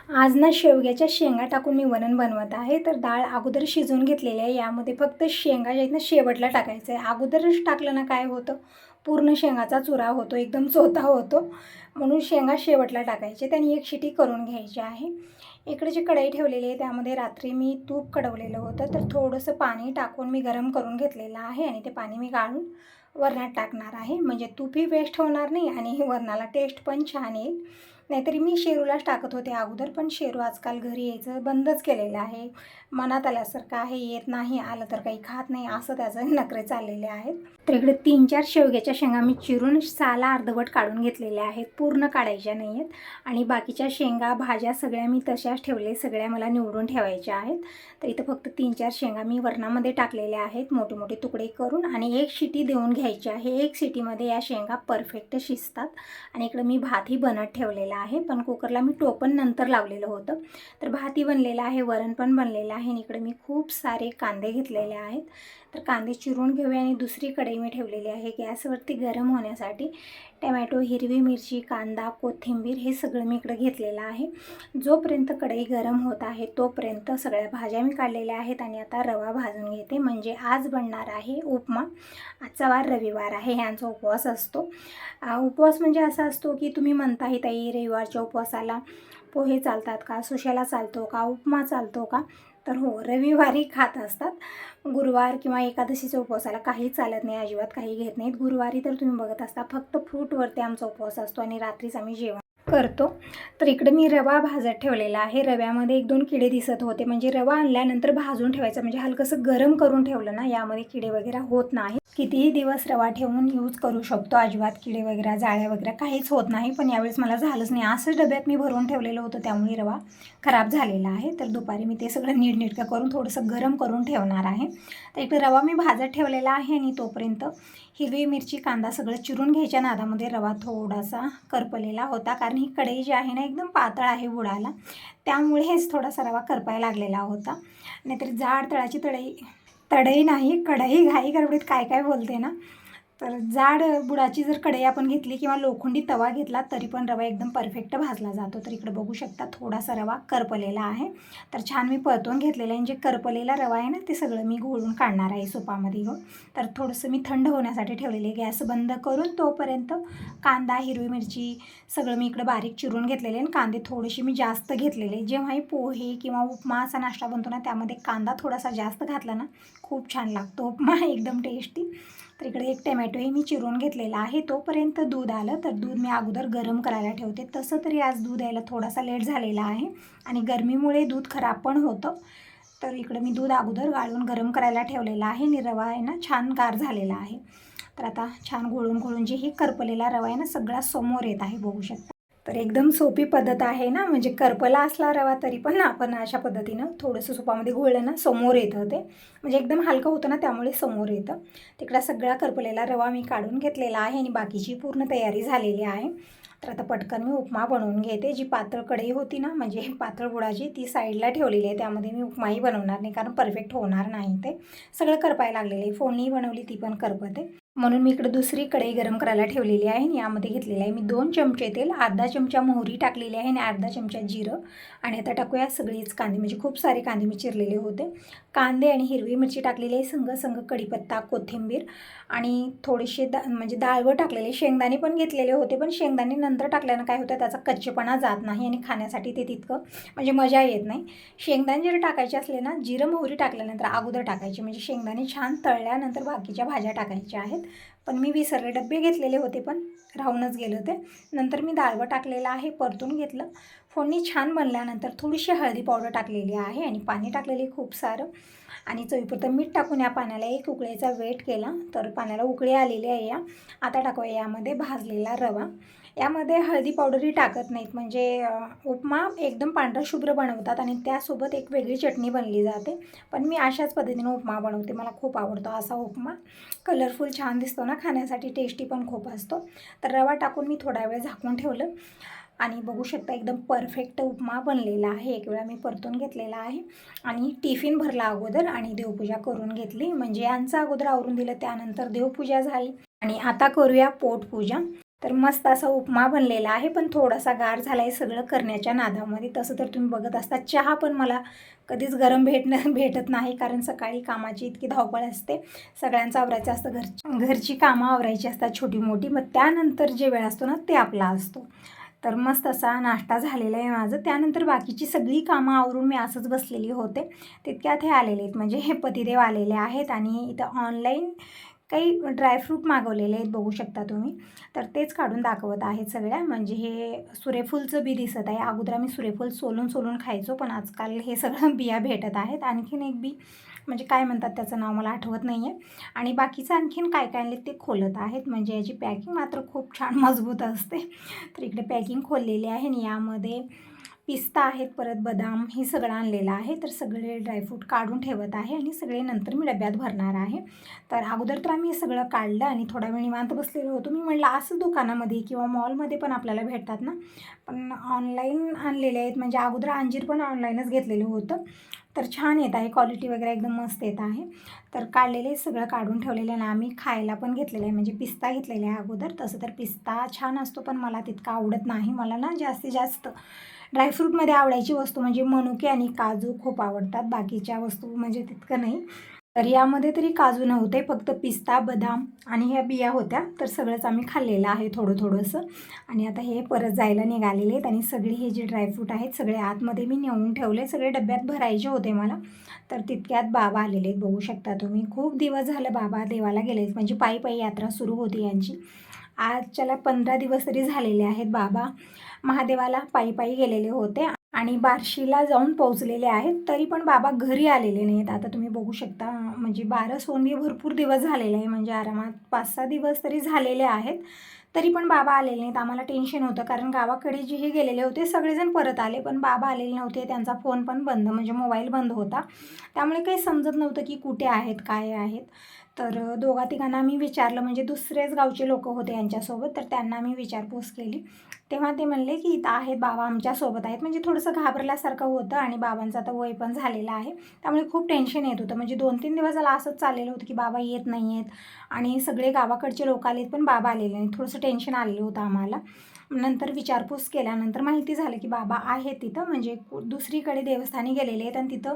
आज ना शेवग्याच्या शेंगा टाकून मी वरण बनवत आहे. तर डाळ अगोदर शिजवून घेतलेली आहे. यामध्ये फक्त शेंगा ज्या आहेत ना शेवटला टाकायचं आहे. अगोदरच टाकलं ना काय होतं, पूर्ण शेंगाचा चुरा होतो, एकदम चोथा होतो. म्हणून शेंगा शेवटला टाकायचे. त्याने एक शिटी करून घ्यायची आहे. इकडे जी कढई ठेवलेली आहे त्यामध्ये रात्री मी तूप कढवलेलं होतं, तर थोडंसं पाणी टाकून मी गरम करून घेतलेलं आहे आणि ते पाणी मी गाळून वरणात टाकणार आहे. म्हणजे तूपही वेस्ट होणार नाही आणि वरणाला टेस्ट पण छान येईल. नाहीतरी मी शेरूलाच टाकत होते अगोदर, पण शेरू आजकाल घरी यायचं बंदच केलेलं आहे. मनात आल्यासारखं आहे, येत नाही, आलं तर काही खात नाही, असं त्याचं नखरे चाललेले आहेत. तर इकडे 3-4 शेवग्याच्या शेंगा मी चिरून साला अर्धवट काढून घेतलेल्या आहेत, पूर्ण काढायच्या नाही आहेत. आणि बाकीच्या शेंगा भाज्या सगळ्या मी तशाच ठेवले, सगळ्या मला निवडून ठेवायच्या आहेत. तर इथं फक्त 3-4 शेंगा मी वरणामध्ये टाकलेल्या आहेत, मोठे मोठे तुकडे करून, आणि एक शिटी देऊन घ्यायची आहे. एक शिटीमध्ये या शेंगा परफेक्ट शिजतात. आणि इकडे मी भातही बनत ठेवलेला आहे, पण कुकरला मी टोपण नंतर लावलेलं होतं. तर भातही बनलेला आहे, वरण पण बनलेलं आहे. आणि इकडे मी खूप सारे कांदे घेतलेले आहेत. तर कांदे चिरून घेऊया. आणि दुसरी कढई मी ठेवलेली आहे गॅसवरती गरम होण्यासाठी. टमॅटो, हिरवी मिरची, कांदा, कोथिंबीर हे सगळं मी इकडे घेतलेलं आहे. जोपर्यंत कढई गरम होत आहे तोपर्यंत सगळ्या भाज्या मी काढलेल्या आहेत. आणि आता रवा भाजून घेते, म्हणजे आज बनणार आहे उपमा. आजचा वार रविवार आहे, ह्यांचा उपवास असतो. उपवास म्हणजे असा असतो की तुम्ही म्हणताही ताई रविवारच्या उपवासाला पोहे चालतात का, सुशाला चालतो का, उपमा चालतो का? तर हो, रविवारी खात असतात. गुरुवार किंवा एकादशीच्या उपवासाला काही चालत नाही, अजिबात काही घेत नाहीत. गुरुवारी तर तुम्ही बघत असता फक्त फ्रूटवरती आमचा उपवास असतो आणि रात्रीच आम्ही जेवण करतो. तर इकडे मी रवा भाजत ठेवलेला आहे. रव्यामध्ये 1-2 किडे दिसत होते, म्हणजे रवा आणल्यानंतर भाजून ठेवायचं, म्हणजे हलकंसं गरम करून ठेवलं ना यामध्ये किडे वगैरे होत नाही. कितीही दिवस रवा ठेवून यूज करू शकतो, अजिबात किडे वगैरे, जाळ्या वगैरे काहीच होत नाही. पण यावेळेस मला झालंच नाही, असंच डब्यात मी भरून ठेवलेलं होतं, त्यामुळे रवा खराब झालेला आहे. तर दुपारी मी ते सगळं नीटनेटकं करून थोडंसं गरम करून ठेवणार आहे. तर इकडे रवा मी भाजत ठेवलेला आहे. आणि तोपर्यंत हिरवी मिरची, कांदा सगळं चिरून घ्यायच्या नादामध्ये रवा थोडासा करपलेला होता, कारण ही कढई जी आहे ना एकदम पातळ आहे बुडाला, त्यामुळेच थोडासा रवा करपायला लागलेला होता. नाहीतर जाड तळाची तडई नाही, कढई, घाई गडबडीत काय काय बोलते ना. तर जाड बुडाची जर कढई आपण घेतली किंवा लोखंडी तवा घेतला तरी पण रवा एकदम परफेक्ट भाजला जातो. तर इकडे बघू शकता थोडासा रवा करपलेला आहे. तर छान मी परतून घेतलेला आहे. जे करपलेला रवा आहे ना ते सगळं मी घोळून काढणार आहे सुपामध्ये घेऊन. तर थोडंसं मी थंड होण्यासाठी ठेवलेले, गॅस बंद करून. तोपर्यंत कांदा, हिरवी मिरची सगळं मी इकडे बारीक चिरून घेतलेले, आणि कांदे थोडेसे मी जास्त घेतलेले. जेव्हाही पोहे किंवा उपमा असा नाश्ता बनतो ना त्यामध्ये कांदा थोडासा जास्त घातला ना खूप छान लागतो उपमा, एकदम टेस्टी. तर इकडे एक टमॅटोही मी चिरून घेतलेला आहे. तोपर्यंत दूध आलं, तर दूध मी अगोदर गरम करायला ठेवते. तसं तरी आज दूध यायला थोडासा लेट झालेला आहे, आणि गरमीमुळे दूध खराब पण होतं. तर इकडे मी दूध अगोदर गाळून गरम करायला ठेवलेला आहे. आणि रवा आहे ना छान गार झालेला आहे. तर आता छान घोळून जे हे करपलेला रवा आहे ना सगळा समोर येत आहे, बघू शकता. तर एकदम सोपी पद्धत आहे ना, म्हणजे करपला असला रवा तरी पण आपण अशा पद्धतीनं थोडंसं सुपामध्ये घोळलं ना समोर येतं ते, म्हणजे एकदम हलकं होतं ना त्यामुळे समोर येतं. तिकडा सगळा करपलेला रवा मी काढून घेतलेला आहे, आणि बाकीची पूर्ण तयारी झालेली आहे. तर आता पटकन मी उपमा बनवून घेते. जी पातळ कढई होती ना, म्हणजे पातळ बुडाची, ती साईडला ठेवलेली आहे. त्यामध्ये मी उपमाही बनवणार नाही, कारण परफेक्ट होणार नाही, ते सगळं करपायला लागलेलं आहे. फोडणी बनवली ती पण करपते, म्हणून मी इकडे दुसरी कढई गरम करायला ठेवलेली आहे. आणि यामध्ये घेतलेलं आहे मी 2 चमचे तेल, अर्धा चमचा मोहरी टाकलेली आहे, आणि अर्धा चमचा जिरं. आणि आता टाकूया सगळेच कांदे, म्हणजे खूप सारे कांदे मी चिरलेले होते. कांदे आणि हिरवी मिरची टाकलेली आहे, संग कढीपत्ता, कोथिंबीर, आणि थोडेसे म्हणजे डाळवं टाकलेले. शेंगदाणे पण घेतलेले होते, पण शेंगदाणे नंतर टाकल्यानं काय होतं, त्याचा कच्चेपणा जात नाही आणि खाण्यासाठी ते तितकं म्हणजे मजा येत नाही. शेंगदाणे जर टाकायचे असले ना, जिरं मोहरी टाकल्यानंतर अगोदर टाकायचे, म्हणजे शेंगदाणे छान तळल्यानंतर बाकीच्या भाज्या टाकायच्या आहेत. पण मी विसरले, डबे घेतलेले होते पण राहूनच गेलं ते. नंतर मी डाळवं टाकलेलं आहे, परतून घेतलं. फोडणी छान बनल्यानंतर थोडीशी हळदी पावडर टाकलेली आहे, आणि पाणी टाकलेली खूप सारं. आणि चवीपुरतं मीठ टाकून या पाण्याला एक उकळीचा वेट केला, तर पाण्याला उकळी आलेली आहे. आता टाकूया यामध्ये भाजलेला रवा. यामध्ये हळदी पावडरही टाकत नाहीत, म्हणजे उपमा एकदम पांढरा शुभ्र बनवतात, आणि त्यासोबत एक वेगळी चटणी बनली जाते. पण मी अशाच पद्धतीने उपमा बनवते, मला खूप आवडतो असा उपमा. कलरफुल छान दिसतो ना, खाण्यासाठी टेस्टी पण खूप असतो. तर रवा टाकून मी थोडा वेळ झाकून ठेवलं, आणि बघू शकता एकदम परफेक्ट उपमा बनलेला आहे. एक वेळा मी परतून घेतलेला आहे, आणि टिफिन भरला अगोदर, आणि देवपूजा करून घेतली. म्हणजे यांचं अगोदर आवरून दिलं, त्यानंतर देवपूजा झाली, आणि आता करूया पोटपूजा. तर मस्त असा उपमा बनलेला आहे, पण थोडासा गार झाला आहे सगळं करण्याच्या नादामध्ये. तसं तर तुम्ही बघत असता चहा पण मला कधीच गरम भेटत नाही, कारण सकाळी कामाची इतकी धावपळ असते, सगळ्यांचं आवरायचं असतं, घरची कामं आवरायची असतात छोटी मोठी, मग त्यानंतर जे वेळ असतो ना ते आपला असतो. तर मस्त असा नाश्ता झालेला आहे माझं. त्यानंतर बाकीची सगळी कामं आवरून मी असंच बसलेली होते. तितक्यात हे आलेले आहेत, म्हणजे हे पतिदेव आलेले आहेत आणि इथं ऑनलाईन काही ड्रायफ्रूट मागवलेले आहेत, बघू शकता तुम्ही. तर तेच काढून दाखवत आहेत सगळ्या. म्हणजे हे सूर्यफूलचं बी दिसत आहे. अगोदर आम्ही सूर्यफूल सोलून खायचो, पण आजकाल हे सगळं बिया भेटत आहेत. आणखीन एक बी म्हणजे काय म्हणतात त्याचं नाव मला आठवत नाही आहे. आणि बाकीचं आणखीन काय काय आणले ते खोलत आहेत. म्हणजे याची पॅकिंग मात्र खूप छान मजबूत असते. तर इकडे पॅकिंग खोललेली आहे आणि यामध्ये पिस्ता आहेत, परत बदाम, हे सगळं आणलेलं आहे. तर सगळे ड्रायफ्रूट काढून ठेवत आहे आणि सगळे नंतर मी डब्यात भरणार आहे. तर अगोदर तर आम्ही हे सगळं काढलं आणि थोडा वेळ निवांत बसलेलो होतो. मी म्हटलं असं दुकानामध्ये किंवा मॉलमध्ये पण आपल्याला भेटतात ना, पण ऑनलाईन आणलेले आहेत. म्हणजे अगोदर अंजीर पण ऑनलाईनच घेतलेलं होतं. तर छान येत आहे, क्वालिटी वगैरे एकदम मस्त येत आहे. तर काढलेले सगळं काढून ठेवलेलं आहे आणि आम्ही खायला पण घेतलेलं आहे, म्हणजे पिस्ता घेतलेला आहे अगोदर. तसं तर पिस्ता छान असतो, पण मला तितका आवडत नाही. मला ना जास्तीत जास्त ड्रायफ्रूटमध्ये आवडायची वस्तू म्हणजे मनुके आणि काजू खूप आवडतात, बाकीच्या वस्तू म्हणजे तितकं नाही. तर यामध्ये तरी काजू नव्हते, फक्त पिस्ता, बदाम आणि ह्या बिया होत्या. तर सगळंच आम्ही खाल्लेलं आहे थोडंसं. आणि आता हे परत जायला निघालेले आहेत आणि सगळे हे जे ड्रायफ्रूट आहेत सगळे आतमध्ये मी नेऊन ठेवले. सगळे डब्यात भरायचे होते मला. तर तितक्यात बाबा आलेले आहेत, बघू शकता तुम्ही. खूप दिवस झालं बाबा देवाला गेलेत, म्हणजे पायी यात्रा सुरू होती यांची. आजच्याला 15 दिवस तरी झालेले आहेत. बाबा महादेवाला पायी गेलेले होते आणि बार्शीला जाऊन पोहोचलेले आहेत. तरी पण बाबा घरी आलेले नाहीत. आता तुम्ही बघू शकता, म्हणजे बारस होऊन भरपूर दिवस झालेले आहे, म्हणजे आरामात 5-6 दिवस तरी झालेले आहेत. तरी पण बाबा आलेले नाहीत. आम्हाला टेन्शन होतं, कारण गावाकडे जे हे गेलेले होते सगळेजण परत आले, पण बाबा आलेले नव्हते. त्यांचा फोन पण बंद, म्हणजे मोबाईल बंद होता. त्यामुळे काही समजत नव्हतं की कुठे आहेत, काय आहेत. तर दोघा-तिघांना मी विचारलं, म्हणजे दुसरेच गावचे लोक होते यांच्यासोबत. तर त्यांना मी विचारपूस केली, तेव्हा ते म्हणले की इथं आहेत बाबा, आमच्यासोबत आहेत. म्हणजे थोडंसं घाबरल्यासारखं होतं आणि बाबांचं आता वय पण झालेलं आहे, त्यामुळे खूप टेन्शन येत होतं. म्हणजे 2-3 दिवस झाला असंच चाललेलं होतं की बाबा येत नाही आहेत आणि सगळे गावाकडचे लोक आलेत, पण बाबा आलेले नाही. थोडंसं टेन्शन आलेलं होतं आम्हाला. नंतर विचारपूस केल्यानंतर माहिती झालं की बाबा आहेत तिथं, म्हणजे दुसरीकडे देवस्थानी गेलेले आहेत आणि तिथं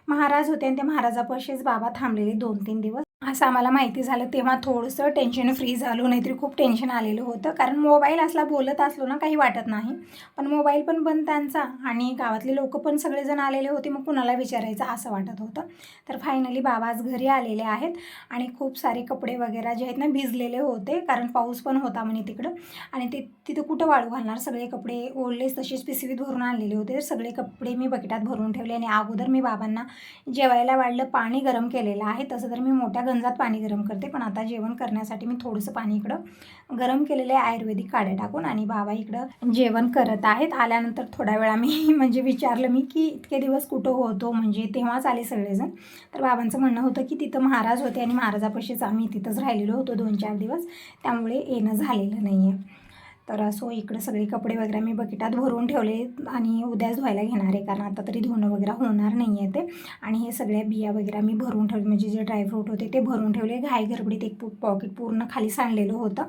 महाराज होते आणि त्या महाराजापाशीच बाबा थांबलेले 2-3 दिवस, असं आम्हाला माहिती झालं. तेव्हा थोडंसं टेन्शन फ्री झालो, नाहीतरी खूप टेन्शन आलेलं होतं. कारण मोबाईल असला, बोलत असलो ना काही वाटत नाही, पण मोबाईल पण बंद त्यांचा आणि गावातले लोक पण सगळेजण आलेले होते, मग कुणाला विचारायचं असं वाटत होतं. तर फायनली बाबा आज घरी आलेले आहेत आणि खूप सारे कपडे वगैरे जे आहेत ना भिजलेले होते, कारण पाऊस पण होता म्हणे तिकडं. आणि तिथं कुठं वाळू घालणार, सगळे कपडे ओढलेच तसेच पिशवीत भरून आणलेले होते. तर सगळे कपडे मी बकेटात भरून ठेवले आणि अगोदर मी बाबांना जेवायला वाढलं, पाणी गरम केलेलं आहे. तसं तर मी मोठ्या गंजात पाणी गरम करते, पण आता जेवण करण्यासाठी मी थोडंसं पाणी इकडं गरम केलेलं आहे आयुर्वेदिक काढ्या टाकून. आणि बाबा इकडं जेवण करत आहेत. आल्यानंतर थोड्या वेळा मी म्हणजे विचारलं मी की इतके दिवस कुठं होतो, म्हणजे तेव्हाच आले सगळेजण. तर बाबांचं म्हणणं होतं की तिथं महाराज होते आणि महाराजापाशीच आम्ही तिथंच राहिलेलो होतो 2-4 दिवस, त्यामुळे येणं झालेलं नाही आहे. तर असो इकडं सगळे कपडे वगैरे मी बकेटात भरून ठेवले आणि उद्याच धुवायला घेणार आहे, कारण आता तरी धुणं वगैरे होणार नाही आहे ते. आणि हे सगळ्या बिया वगैरे मी भरून ठेवले, म्हणजे जे ड्रायफ्रूट होते ते भरून ठेवले. घाई गडबडीत एक पॉकेट पूर्ण खाली सांडलेलं होतं.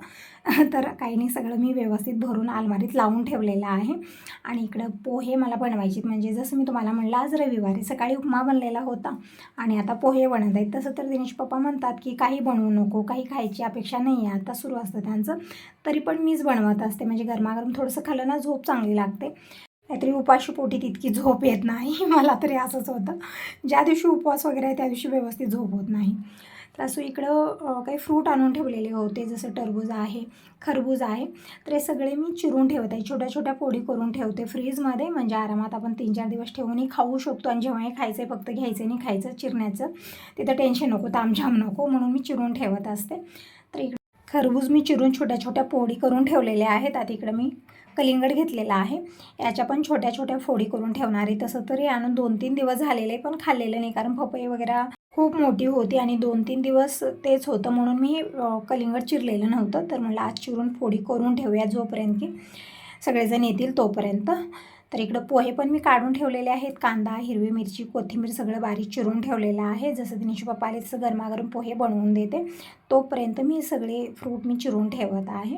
तर काही नाही, सगळं मी व्यवस्थित भरून अलमारीत लावून ठेवलेलं आहे. आणि इकडं पोहे मला बनवायचे, म्हणजे जसं मी तुम्हाला म्हणलं आज रविवारी सकाळी उपमा बनलेला होता आणि आता पोहे बनत आहेत. तसं तर दिनेश पप्पा म्हणतात की काही बनवू नको, काही खायची अपेक्षा नाही आहे, आता सुरू असतं त्यांचं. तरी पण मीच बनवत असते, म्हणजे गरमागरम थोडंसं खाल्लं ना झोप चांगली लागते. नाहीतरी उपाशी पोटी तितकी झोप येत नाही. मला तरी असंच होतं, ज्या दिवशी उपवास वगैरे आहे त्या दिवशी व्यवस्थित झोप होत नाही. तर असं इकडं काही फ्रूट आणून ठेवलेले होते, जसं टरबूज आहे, खरबूज आहे. तर हे सगळे मी चिरून ठेवत आहे, छोट्या छोट्या फोडी करून ठेवते फ्रीजमध्ये, म्हणजे आरामात आपण 3-4 दिवस ठेवूनही खाऊ शकतो. आणि जेव्हाही खायचं आहे फक्त घ्यायचं नाही खायचं, चिरण्याचं तिथं टेन्शन नको, तामझाम नको, म्हणून मी चिरून ठेवत असते. तर इकडे खरबूज मी चिरून छोट्या छोट्या फोडी करून ठेवलेल्या आहेत. आता इकडं मी कलिंगड घेतलेला आहे, याच्या पण छोट्या छोट्या फोडी करून ठेवणार आहे. तसं तरी आणून 2-3 दिवस झालेले, पण खाल्लेलं नाही, कारण पपई वगैरे खूप मोठी होती आणि 2-3 दिवस तेच होतं, म्हणून मी कलिंगड चिरलेलं नव्हतं. तर म्हणलं आज चिरून फोडी करून ठेवूया, जोपर्यंत की सगळेजण येतील तोपर्यंत. तर इकडं पोहे पण मी काढून ठेवलेले आहेत, कांदा, हिरवी मिरची, कोथिंबीर सगळं बारीक चिरून ठेवलेलं आहे. जसं दिनेश पप्पा आले तसं गरमागरम पोहे बनवून देते. तोपर्यंत मी सगळे फ्रूट मी चिरून ठेवत आहे.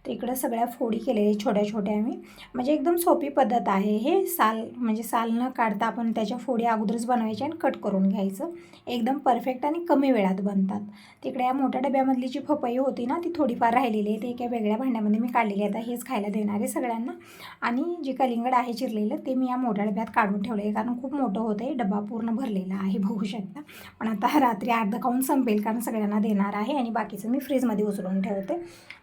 तर इकडं सगळ्या फोडी केलेल्या छोट्या छोट्या मी, म्हणजे एकदम सोपी पद्धत आहे. हे साल न काढता आपण त्याच्या फोडी अगोदरच बनवायच्या आणि कट करून घ्यायचं. एकदम परफेक्ट आणि कमी वेळात बनतात. तिकडे या मोठ्या डब्यामधली जी पपई होती ना, ती थोडीफार राहिलेली आहे. ते एका वेगळ्या भांड्यामध्ये मी काढलेली आहे. आता हेच खायला देणार आहे सगळ्यांना. आणि जे कलिंगड आहे चिरलेलं ते मी या मोठ्या डब्यात काढून ठेवलं आहे, कारण खूप मोठं होतं आहे. डबा पूर्ण भरलेला आहे बघू शकता. पण आता रात्री अर्धं खाऊन संपेल, कारण सगळ्यांना देणार आहे. आणि बाकीचं मी फ्रीजमध्ये उचलून ठेवते.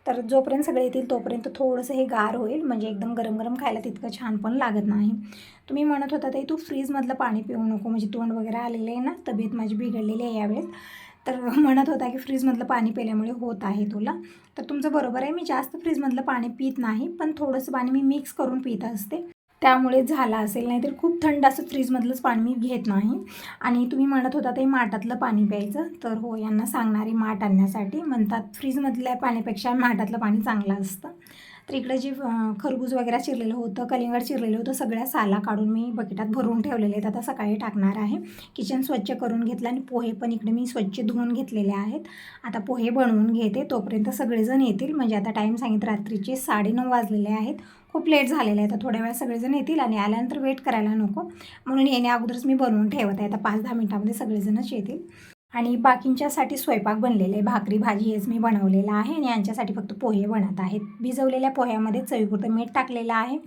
तर जोपर्यंत सगळे येतील तोपर्यंत थोडंसं हे गार होईल, म्हणजे एकदम गरम गरम खायला तितकं छान पण लागत नाही. तुम्ही म्हणत होता ते तू फ्रीजमधलं पाणी पिऊ नको, म्हणजे तोंड वगैरे आलेलं आहे ना, तब्येत माझी बिघडलेली आहे यावेळेस. तर म्हणत होता की फ्रीजमधलं पाणी पिल्यामुळे होत आहे तुला. तर तुमचं बरोबर आहे, मी जास्त फ्रीजमधलं पाणी पित नाही, पण थोडंसं पाणी मी मिक्स करून पित असते, त्यामुळे झालं असेल. नाहीतर खूप थंड असं फ्रीजमधलंच पाणी मी घेत नाही. आणि तुम्ही म्हणत होता ते माठातलं पाणी प्यायचं, तर हो, यांना सांगणारी माठ आणण्यासाठी. म्हणतात फ्रीजमधल्या पाण्यापेक्षा माठातलं पाणी चांगलं असतं. तर इकडे जे खरबूज वगैरे चिरलेलं होतं, कलिंगड चिरलेलं होतं, सगळ्या साला काढून मी बकेटात भरून ठेवलेले आहेत. आता सकाळी टाकणार आहे. किचन स्वच्छ करून घेतलं आणि पोहे पण इकडे मी स्वच्छ धुवून घेतलेले आहेत. आता पोहे बनवून घेते, तोपर्यंत सगळेजण येतील. म्हणजे आता टाईम सांगितलं रात्रीचे 9:30 वाजलेले आहेत. खूप लेट झालेलं आहे. तर थोड्या वेळा सगळेजण येतील आणि आल्यानंतर वेट करायला नको, म्हणून येण्या अगोदरच मी बनवून ठेवत आहे. आता 5-10 मिनटामध्ये सगळेजणच येतील. आणि बाकींच्यासाठी स्वयंपाक बनलेले आहे. भाकरी भाजी हेच मी बनवलेलं आहे आणि यांच्यासाठी फक्त पोहे बनत आहेत. भिजवलेल्या पोह्यामध्ये चवीपुरतं मीठ टाकलेलं आहे.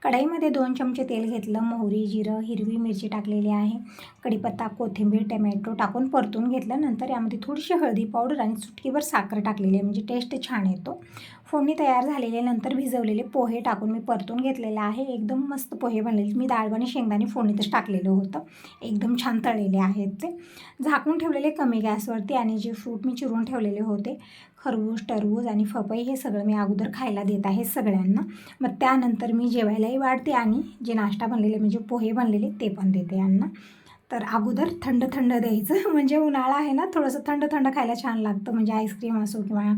कढईमध्ये 2 चमचे तेल घेतलं, मोहरी, जिरं, हिरवी मिरची टाकलेली आहे, कढीपत्ता, कोथिंबीर, टमॅटो टाकून परतून घेतलं. नंतर यामध्ये थोडीशी हळदी पावडर आणि चुटकीभर साखर टाकलेली आहे, म्हणजे टेस्ट छान येतो. फोडणी तयार झालेले नंतर भिजवलेले पोहे टाकून मी परतून घेतलेलं आहे. एकदम मस्त पोहे बनलेले. मी डाळ आणि शेंगदाणे फोडणीतच टाकलेलं होतं. एकदम छान तळलेले आहेत ते. झाकून ठेवलेले कमी गॅसवरती. आणि जे फ्रूट मी चिरून ठेवलेले होते, खरबूज, टरबूज आणि पपई, हे सगळं मी अगोदर खायला देत आहे सगळ्यांना. मग त्यानंतर मी जेवायलाही वाढते आणि जे नाश्ता बनलेले म्हणजे पोहे बनलेले ते पण देते यांना. तर अगोदर थंड थंड द्यायचं, म्हणजे उन्हाळा आहे ना, थोडंसं थंड थंड खायला छान लागतं. म्हणजे आईस्क्रीम असो किंवा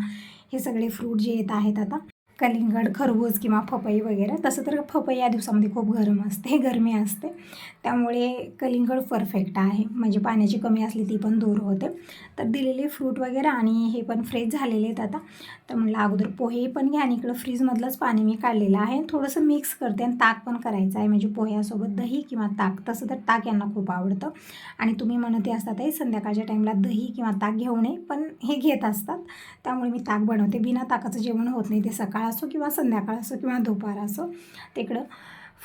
हे सगळे फ्रूट जे येत आहेत आता, कलिंगड, खरबूज किंवा पपई वगैरे. तसं तर पपई या दिवसामध्ये खूप गरम असते, गरमी असते, त्यामुळे कलिंगड परफेक्ट आहे. म्हणजे पाण्याची कमी असली ती पण दूर होते. तर दिलेले फ्रूट वगैरे आणि हे पण फ्रेश झालेले आहेत आता. तर म्हणलं अगोदर पोहे पण घ्या, आणि इकडं फ्रीजमधलंच पाणी मी काढलेलं आहे. थोडंसं मिक्स करते आणि ताक पण करायचं आहे, म्हणजे पोह्यासोबत दही किंवा ताक. तसं तर ताक यांना खूप आवडतं आणि तुम्ही म्हणते असतात आहे संध्याकाळच्या टाईमला दही किंवा ताक घेऊ नये, पण हे घेत असतात, त्यामुळे मी ताक बनवते. बिना ताकाचं जेवण होत नाही, ते सकाळ असो किंवा संध्याकाळ असो किंवा दुपार असो. तिकडं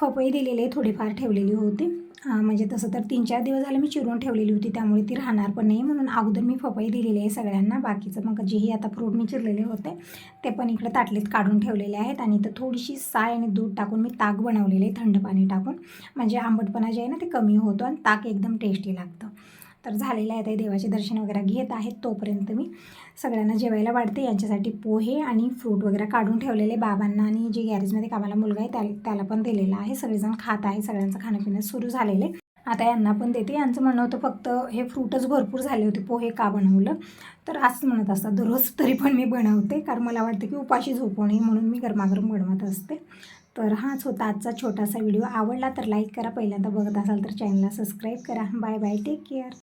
पपई दिलेले थोडीफार ठेवलेली होती, म्हणजे तसं तर 3-4 दिवस झाले मी चिरून ठेवलेली होती, त्यामुळे ती राहणार पण नाही, म्हणून अगोदर मी पपई दिलेली आहे सगळ्यांना. बाकीचं मग जेही आता फ्रूट मी चिरलेले होते ते पण इकडे ताटलीत काढून ठेवलेले आहेत. आणि इथं थोडीशी साय आणि दूध टाकून मी ताक बनवलेले आहे, थंड पाणी टाकून, म्हणजे आंबटपणा जे आहे ना ते कमी होतो आणि ताक एकदम टेस्टी लागतं. तर झालेलं आहे. ते देवाचे दर्शन वगैरे घेत आहेत, तोपर्यंत मी सगळ्यांना जेवायला वाढते. यांच्यासाठी पोहे आणि फ्रूट वगैरे काढून ठेवलेले बाबांना, आणि जे गॅरेजमध्ये कामाला मुलगा आहे त्याला पण दिलेला आहे. सगळेजण खात आहे, सगळ्यांचं खाणंपिणं सुरू झालेले. आता यांना पण देते. यांचं म्हणणं होतं फक्त हे फ्रूटच भरपूर झाले होते, पोहे का बनवलं, तर असंच म्हणत असतात दररोज. तरी पण मी बनवते, कारण मला वाटतं की उपाशी झोपू नये, म्हणून मी गरमागरम बनवत असते. तर हाच होता आजचा छोटासा व्हिडिओ. आवडला तर लाईक करा, पहिल्यांदा बघत असाल तर चॅनलला सबस्क्राईब करा. Bye bye, take care.